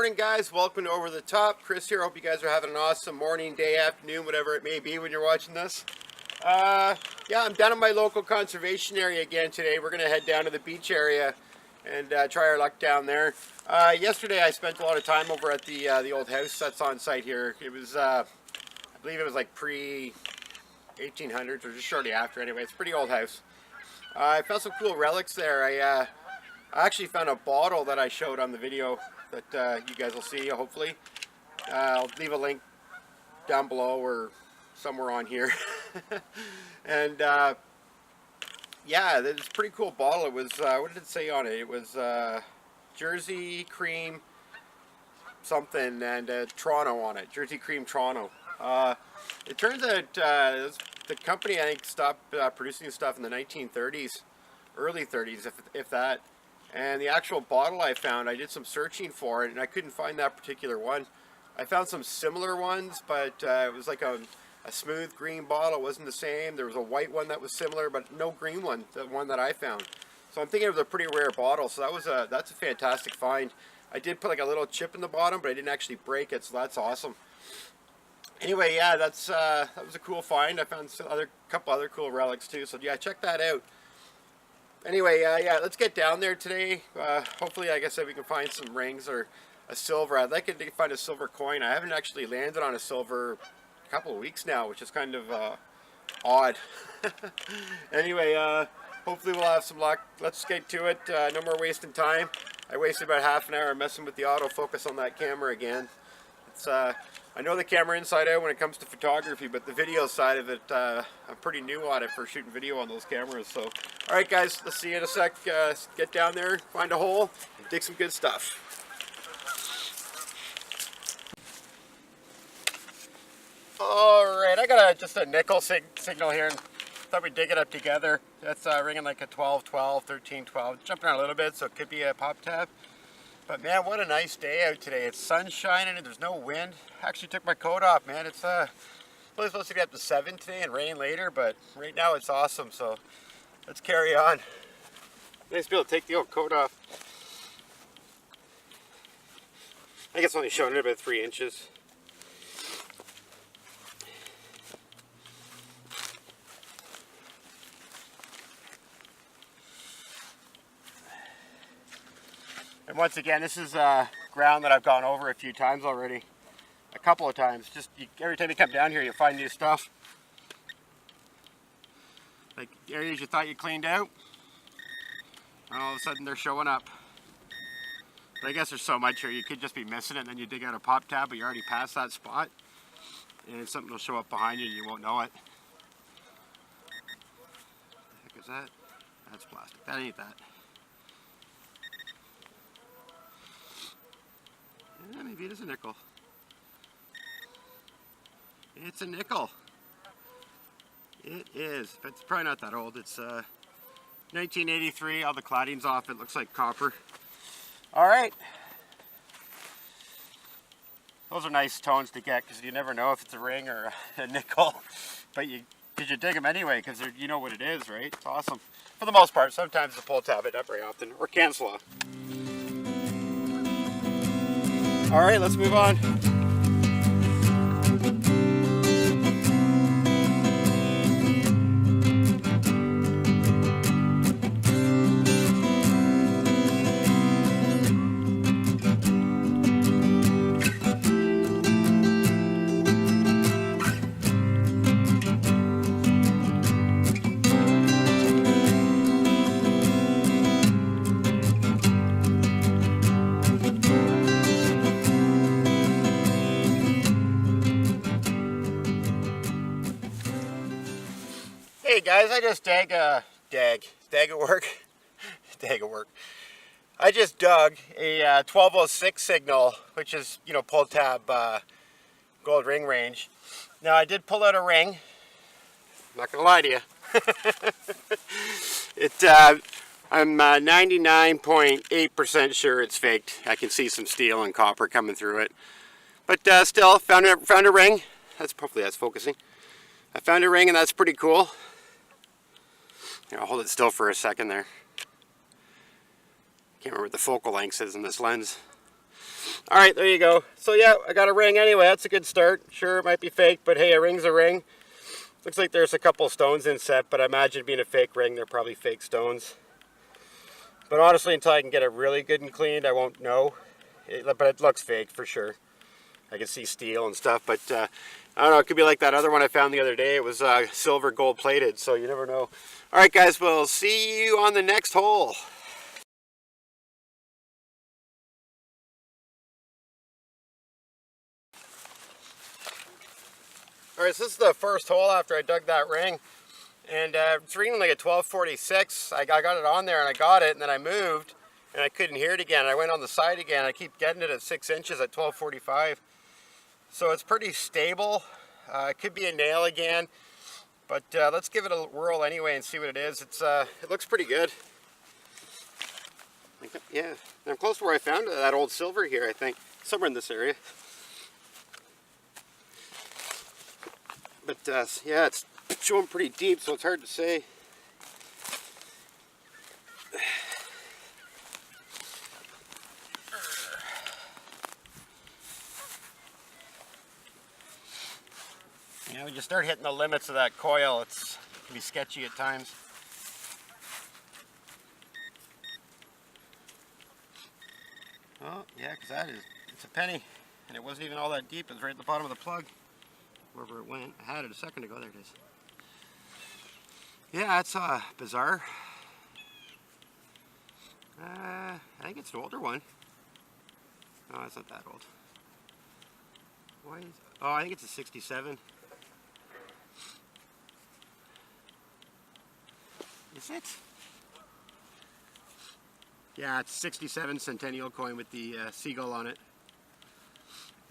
morning, guys. Welcome to Over the Top. Chris here. Hope you guys are having an awesome morning, day, afternoon, whatever it may be when you're watching this. Yeah, I'm down in my local conservation area again today. We're going to head down to the beach area and try our luck down there. Yesterday I spent a lot of time over at the old house that's on site here. It was, I believe it was like pre-1800s or just shortly after anyway. It's a pretty old house. I found some cool relics there. I actually found a bottle that I showed on the video that you guys will see, hopefully. I'll leave a link down below or somewhere on here. And yeah, it's a pretty cool bottle. It was, what did it say on it? It was Jersey Cream something and Toronto on it. Jersey Cream Toronto. It turns out the company, I think, stopped producing stuff in the 1930s, early 30s, if that. And the actual bottle I found, I did some searching for it, and I couldn't find that particular one. I found some similar ones, but it was like a smooth green bottle. It wasn't the same. There was a white one that was similar, but no green one, the one that I found. So I'm thinking it was a pretty rare bottle, so that's a fantastic find. I did put like a little chip in the bottom, but I didn't actually break it, so that's awesome. Anyway, yeah, that was a cool find. I found a couple other cool relics too, so yeah, check that out. Anyway, yeah, let's get down there today. Hopefully, like I said, we can find some rings or a silver. I'd like to find a silver coin. I haven't actually landed on a silver a couple of weeks now, which is kind of odd. Anyway, hopefully we'll have some luck. Let's get to it. No more wasting time. I wasted about half an hour messing with the autofocus on that camera again. It's I know the camera inside out when it comes to photography, but the video side of it, I'm pretty new on it for shooting video on those cameras. So, all right, guys, let's see you in a sec. Get down there, find a hole, and dig some good stuff. All right, I got just a nickel signal here, and thought we'd dig it up together. That's ringing like a 12-12, 13-12, jumping around a little bit, so it could be a pop tab. But man, what a nice day out today. It's sun shining and there's no wind. I actually took my coat off, man. It's probably supposed to be up to 7 today and rain later, but right now it's awesome, so let's carry on. Nice to be able to take the old coat off. I think it's only showing it about 3 inches. And once again, this is ground that I've gone over a few times already. A couple of times. Just every time you come down here, you find new stuff. Like areas you thought you cleaned out, and all of a sudden they're showing up. But I guess there's so much here, you could just be missing it, and then you dig out a pop tab, but you're already past that spot. And something will show up behind you, and you won't know it. What the heck is that? That's plastic. That ain't that. Yeah, maybe it is a nickel. It's a nickel. It is. It's probably not that old. It's 1983. All the cladding's off. It looks like copper. All right. Those are nice tones to get because you never know if it's a ring or a nickel. But you dig them anyway because you know what it is, right? It's awesome. For the most part. Sometimes the pull tab, but not very often. Or cancel off. All right, let's move on. Hey guys, I just dag at work. I just dug a 1206 signal, which is, you know, pull tab gold ring range. Now I did pull out a ring. I'm not gonna lie to you. I'm 99.8% sure it's faked. I can see some steel and copper coming through it, but still found a ring. Hopefully that's focusing. I found a ring, and that's pretty cool. Here, I'll hold it still for a second there. Can't remember what the focal length is in this lens. All right, there you go. So yeah, I got a ring anyway. That's a good start. Sure, it might be fake, but hey, a ring's a ring. Looks like there's a couple stones inset, but I imagine being a fake ring, they're probably fake stones. But honestly, until I can get it really good and cleaned, I won't know. But it looks fake for sure. I can see steel and stuff, but I don't know. It could be like that other one I found the other day. It was silver gold plated, so you never know. All right, guys, we'll see you on the next hole. All right, so this is the first hole after I dug that ring, and it's reading like a 1246. I got it on there and I got it, and then I moved and I couldn't hear it again. I went on the side again. I keep getting it at 6 inches at 1245. So it's pretty stable. It could be a nail again, but let's give it a whirl anyway and see what it is. It looks pretty good. Yeah, I'm close to where I found that old silver here, I think. Somewhere in this area. But yeah, it's showing pretty deep, so it's hard to say. Yeah, when you start hitting the limits of that coil, it can be sketchy at times. Oh, yeah, because it's a penny, and it wasn't even all that deep. It was right at the bottom of the plug. Wherever it went. I had it a second ago. There it is. Yeah, it's bizarre. I think it's an older one. No, it's not that old. Why is? Oh, I think it's a 67. Is it? Yeah, it's 67 Centennial coin with the seagull on it.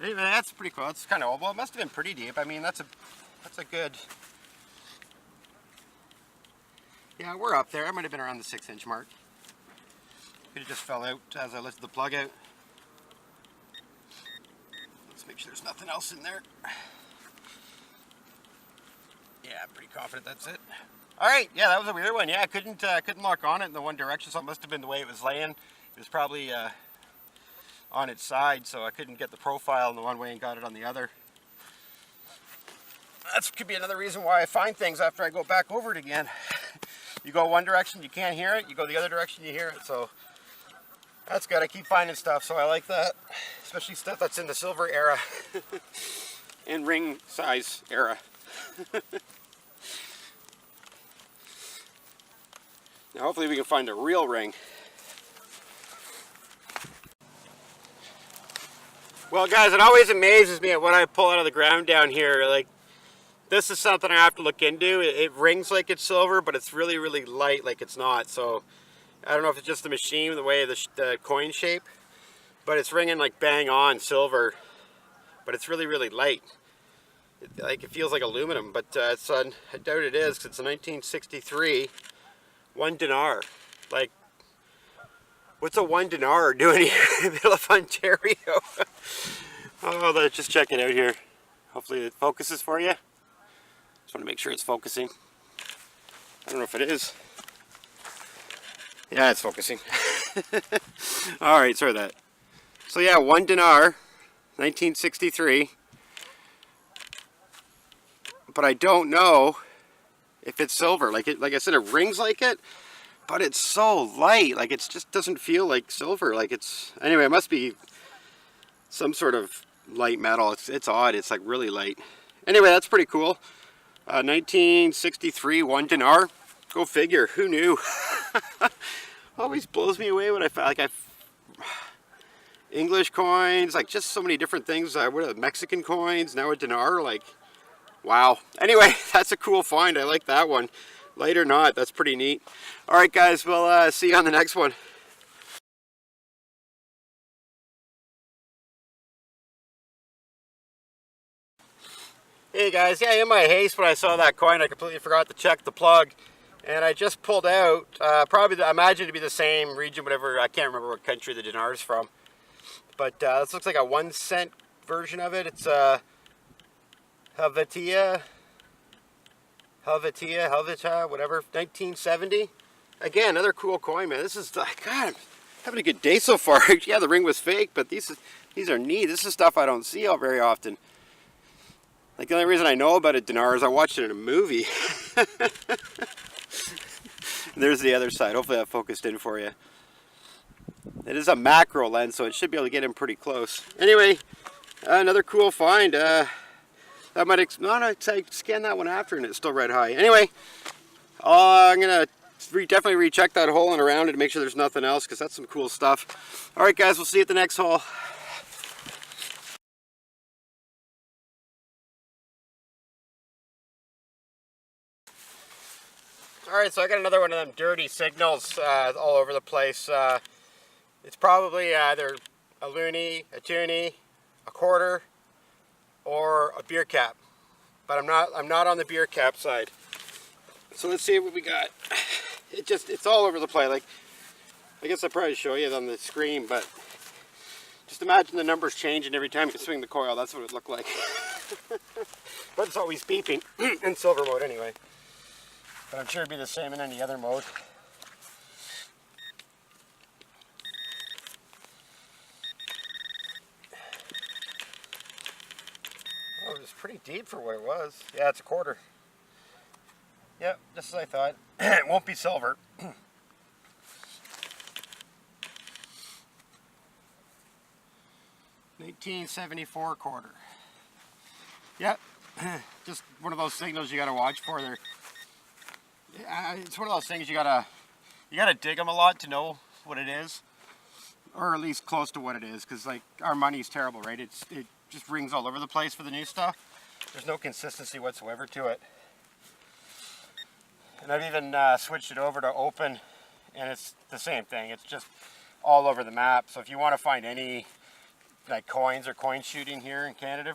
Anyway, that's pretty cool. It's kind of old. Well, it must have been pretty deep. I mean, that's a good. Yeah, we're up there. I might have been around the 6 inch mark. Could have just fell out as I lifted the plug out. Let's make sure there's nothing else in there. Yeah, I'm pretty confident that's it. All right, yeah, that was a weird one. Yeah, I couldn't lock on it in the one direction, so it must have been the way it was laying. It was probably on its side, so I couldn't get the profile in the one way and got it on the other. That could be another reason why I find things after I go back over it again. You go one direction, you can't hear it. You go the other direction, you hear it. So that's good. I keep finding stuff, so I like that. Especially stuff that's in the silver era and ring size era. Now hopefully we can find a real ring. Well guys, it always amazes me at what I pull out of the ground down here. Like, this is something I have to look into. It rings like it's silver, but it's really, really light like it's not. So I don't know if it's just the machine, the way of the coin shape, but it's ringing like bang on silver, but it's really, really light. It feels like aluminum, but I doubt it is, because it's a 1963 1 dinar. Like, what's a 1 dinar doing here in the middle of Ontario? Oh, let's just check it out here. Hopefully it focuses for you. Just want to make sure it's focusing. I don't know if it is. Yeah, it's focusing. Alright, sorry that. So yeah, 1 dinar, 1963. But I don't know if it's silver. Like I said, it rings like it, but it's so light. Like, it just doesn't feel like silver. Like, it's, anyway, it must be some sort of light metal. It's odd. It's like really light. Anyway, that's pretty cool. 1963 1 dinar. Go figure. Who knew? Always blows me away when I find, like, English coins, like just so many different things. What are Mexican coins? Now a dinar. Like, wow. Anyway, that's a cool find. I like that one. Light or not, that's pretty neat. All right, guys. We'll see you on the next one. Hey guys, yeah, in my haste when I saw that coin, I completely forgot to check the plug, and I just pulled out, probably, I imagine to be the same region, whatever, I can't remember what country the dinar is from, but this looks like a 1 cent version of it. It's Helvetia, whatever, 1970. Again, another cool coin, man. This is, God, Having a good day so far. Yeah, the ring was fake, but these are neat. This is stuff I don't see out very often. Like, the only reason I know about it, Dinar, is I watched it in a movie. There's the other side. Hopefully that focused in for you. It is a macro lens, so it should be able to get in pretty close. Anyway, another cool find. That might I scanned that one after and it's still red high. Anyway, I'm gonna definitely recheck that hole and around it to make sure there's nothing else, because that's some cool stuff. All right, guys, we'll see you at the next hole. Alright, so I got another one of them dirty signals all over the place. It's probably either a loonie, a toonie, a quarter, or a beer cap. But I'm not on the beer cap side. So let's see what we got. It's all over the place. Like, I guess I'll probably show you on the screen, but just imagine the numbers changing every time you swing the coil. That's what it looked like. But it's always beeping in silver mode anyway. But I'm sure it'd be the same in any other mode. Oh, it was pretty deep for what it was. Yeah, it's a quarter. Yep, just as I thought. It won't be silver. 1974 quarter. Yep, just one of those signals you gotta watch for. It's one of those things you gotta dig them a lot to know what it is, or at least close to what it is, because like our money's terrible, right? It just rings all over the place for the new stuff. There's no consistency whatsoever to it. And I've even switched it over to open, and it's the same thing. It's just all over the map. So if you want to find any like coins or coin shooting here in Canada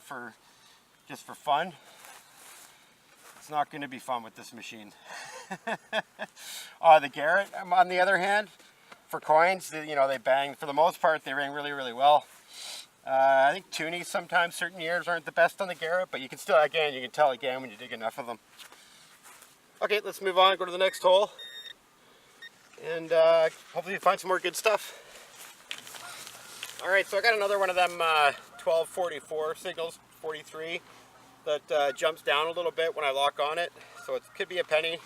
just for fun, it's not going to be fun with this machine. The Garrett, on the other hand, for coins, they bang. For the most part, they ring really, really well. I think toonies sometimes certain years aren't the best on the Garrett, but you can tell again when you dig enough of them. Okay, let's move on, go to the next hole, and hopefully you find some more good stuff. Alright, so I got another one of them 1244 signals, 43, that jumps down a little bit when I lock on it. So it could be a penny,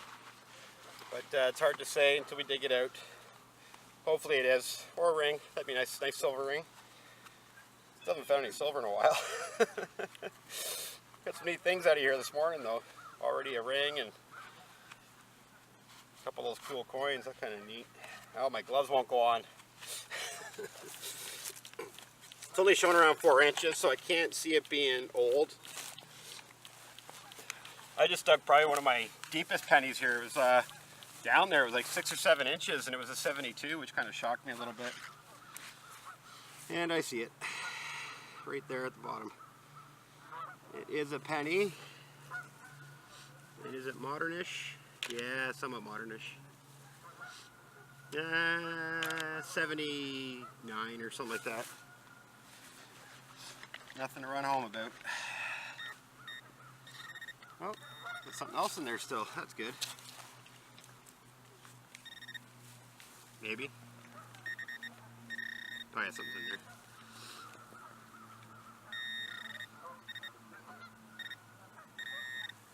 but it's hard to say until we dig it out. Hopefully it is, or a ring. That'd be a nice silver ring. Still haven't found any silver in a while. Got some neat things out of here this morning though. Already a ring and a couple of those cool coins. That's kind of neat. Oh, my gloves won't go on. It's only showing around 4 inches, so I can't see it being old. I just dug probably one of my deepest pennies here. It was down there. It was like 6 or 7 inches, and it was a 72, which kind of shocked me a little bit. And I see it right there at the bottom. It is a penny. And is it modernish? Yeah, somewhat modernish. 79 or something like that. Nothing to run home about. Oh, there's something else in there still. That's good. Maybe. Oh yeah, something's in there.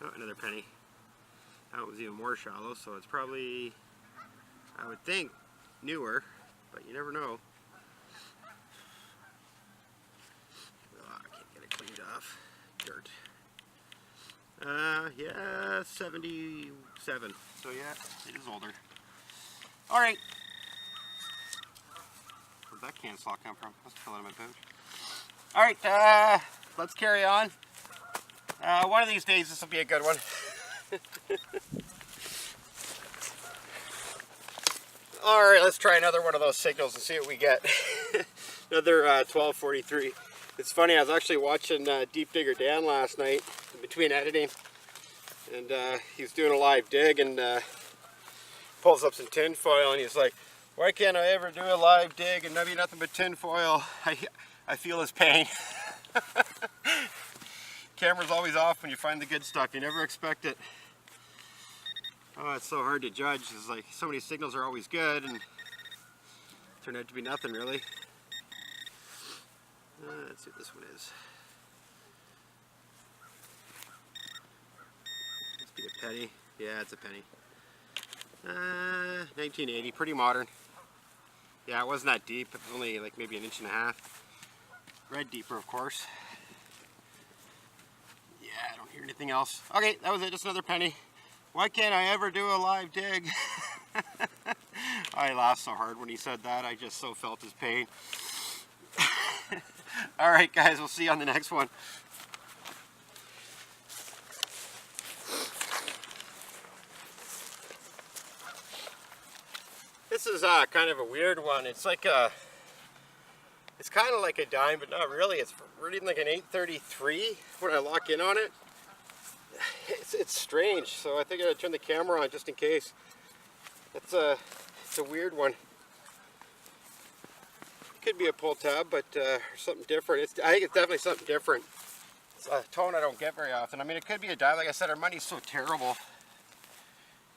Oh, another penny. That one was even more shallow, so it's probably, I would think, newer, but you never know. Oh, I can't get it cleaned off. Dirt. Yeah, 77. So yeah, it is older. Alright. Where'd that can slot come from? Must have fell out of my boot. Alright, let's carry on. One of these days this will be a good one. Alright, let's try another one of those signals and see what we get. Another 1243. It's funny, I was actually watching Deep Digger Dan last night in between editing, and he was doing a live dig and pulls up some tin foil and he's like, why can't I ever do a live dig and there'll be nothing but tin foil? I feel his pain. Camera's always off when you find the good stuff. You never expect it. Oh, it's so hard to judge. It's like so many signals are always good, and Turned out to be nothing really. Let's see what this one is. Must be a penny. Yeah, it's a penny. 1980, pretty modern. Yeah, it wasn't that deep. It was only like maybe 1.5 inches. Red deeper, of course. Yeah, I don't hear anything else. Okay, that was it, just another penny. Why can't I ever do a live dig? I laughed so hard when he said that. I just so felt his pain. Alright guys, we'll see you on the next one. This is kind of a weird one. It's like a, it's kind of like a dime, but not really. It's reading like an 833 when I lock in on it. It's strange, so I think I gotta turn the camera on just in case. It's a weird one. Could be a pull tab, but something different. I think it's definitely something different. It's a tone I don't get very often. I mean, it could be a dime. Like I said, our money's so terrible.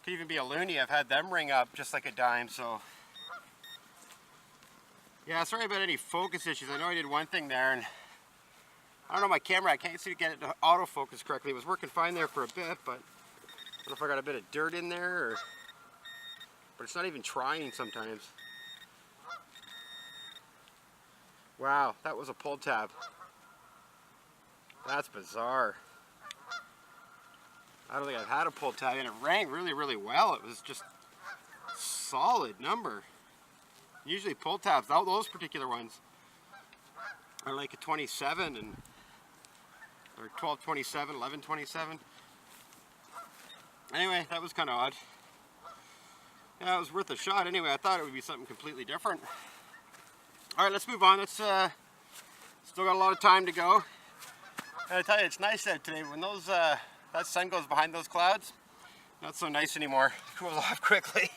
Could even be a loonie. I've had them ring up just like a dime, so. Yeah, sorry about any focus issues. I know I did one thing there, and I don't know my camera. I can't seem to get it to autofocus correctly. It was working fine there for a bit, but I don't know if I got a bit of dirt in there, or, but it's not even trying sometimes. Wow, that was a pull tab. That's bizarre. I don't think I've had a pull tab, and it rang really, really well. It was just solid number. Usually pull tabs, those particular ones, are like a 27 and or 1227, 1127. Anyway, that was kind of odd. Yeah, it was worth a shot. Anyway, I thought it would be something completely different. All right, let's move on. Let's still got a lot of time to go. And I tell you, it's nice out today when those that sun goes behind those clouds. Not so nice anymore. It cools off quickly.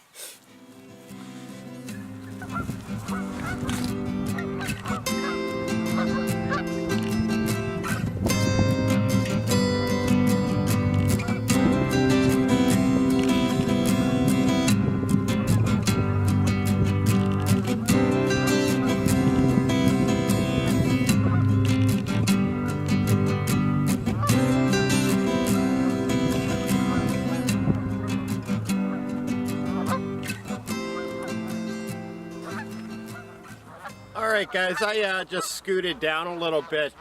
Alright guys, I just scooted down a little bit,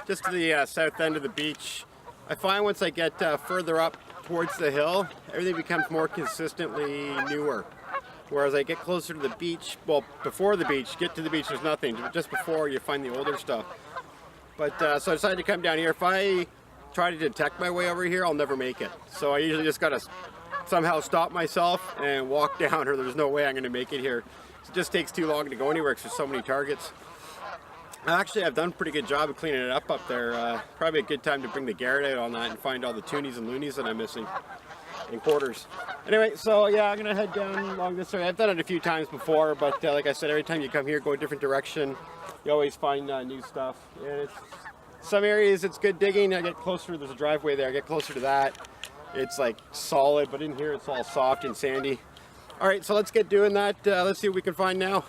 just to the south end of the beach. I find once I get further up towards the hill, everything becomes more consistently newer. Whereas I get closer to the beach, well, before the beach, get to the beach, there's nothing. Just before, you find the older stuff. But so I decided to come down here. If I try to detect my way over here, I'll never make it. So I usually just gotta somehow stop myself and walk down, or there's no way I'm gonna make it here. It just takes too long to go anywhere because there's so many targets. Actually, I've done a pretty good job of cleaning it up there. Probably a good time to bring the Garrett out on that and find all the toonies and loonies that I'm missing in quarters. Anyway, so yeah, I'm gonna head down along this area. I've done it a few times before, but like I said, every time you come here, go a different direction, you always find new stuff. And some areas it's good digging. I get closer, there's a driveway there, I get closer to that. It's like solid, but in here it's all soft and sandy. All right, so let's get doing that. Let's see what we can find now.